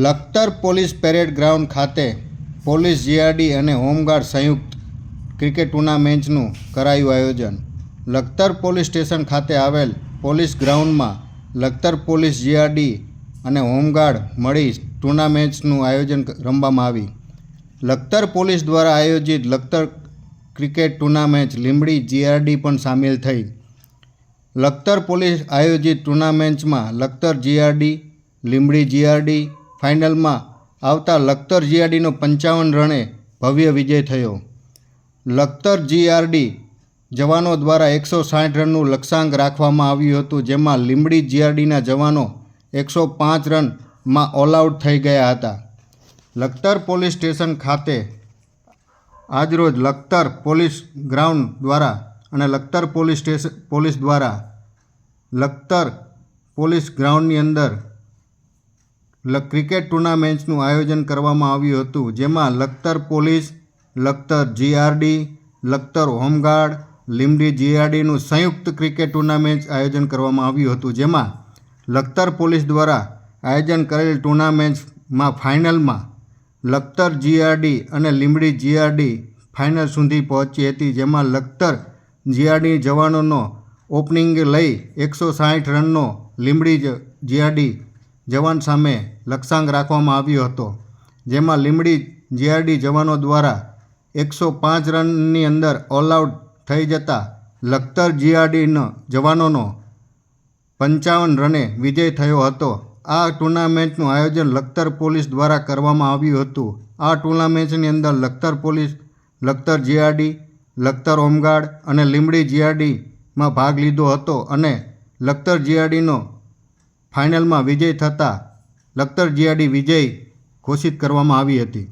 Lakhtar police parade ground ખાતે police GRD અને home guard સંયુક્ત ક્રિકેટ ટુર્નામેન્ટનું કરાયું આયોજન। લખતર પોલીસ સ્ટેશન ખાતે આવેલ પોલીસ ગ્રાઉન્ડમાં લખતર પોલીસ જીઆરડી અને હોમગાર્ડ મળી ટુર્નામેન્ટ્સનું આયોજન રમવામાં આવી। લખતર પોલીસ દ્વારા આયોજિત Lakhtar cricket tournament Limbdi GRD પણ સામેલ થઈ। લખતર પોલીસ આયોજિત ટુર્નામેન્ટ્સમાં લખતર જીઆરડી લીંબડી જીઆરડી ફાઇનલમાં આવતા લખતર જીઆરડીનો 55 રને ભવ્ય વિજય થયો। લખતર જીઆરડી જવાનો દ્વારા 160 રનનું લક્ષ્યાંક રાખવામાં આવ્યું હતું, જેમાં લીંબડી જીઆરડીના જવાનો 105 રનમાં ઓલ આઉટ થઈ ગયા હતા। લખતર પોલીસ સ્ટેશન ખાતે આજરોજ લખતર પોલીસ ગ્રાઉન્ડ દ્વારા અને લખતર પોલીસ દ્વારા લખતર પોલીસ ગ્રાઉન્ડની અંદર ક્રિકેટ ટુર્નામેન્ટ્સનું આયોજન કરવામાં આવ્યું હતું, જેમાં Lakhtar police, Lakhtar GRD, Lakhtar home guard, Limbdi જીઆરડીનું સંયુક્ત ક્રિકેટ ટુર્નામેન્ટ આયોજન કરવામાં આવ્યું હતું, જેમાં લખતર પોલીસ દ્વારા આયોજન કરેલ ટુર્નામેન્ટ્સમાં ફાઇનલમાં લખતર જીઆરડી અને લીંબડી જીઆરડી ફાઇનલ સુધી પહોંચી હતી, જેમાં લખતર જીઆરડી જવાનોનો ઓપનિંગ લઈ 160 રનનો લીંબડી જીઆરડી જવાન સામે લક્ષ્યાંક રાખવામાં આવ્યો હતો, જેમાં લીંબડી જીઆરડી જવાનો દ્વારા 105 રનની અંદર ઓલ આઉટ થઈ જતા લખતર જીઆરડીના જવાનોનો 55 રને વિજય થયો હતો। આ ટુર્નામેન્ટનું આયોજન લખતર પોલીસ દ્વારા કરવામાં આવ્યું હતું। આ ટુર્નામેન્ટની અંદર Lakhtar police, Lakhtar GRD, Lakhtar home guard અને લીંબડી જીઆરડીમાં ભાગ લીધો હતો અને લખતર જીઆરડીનો ફાઇનલમાં વિજય થતાં લખતર જીઆરડી વિજય ઘોષિત કરવામાં આવી હતી।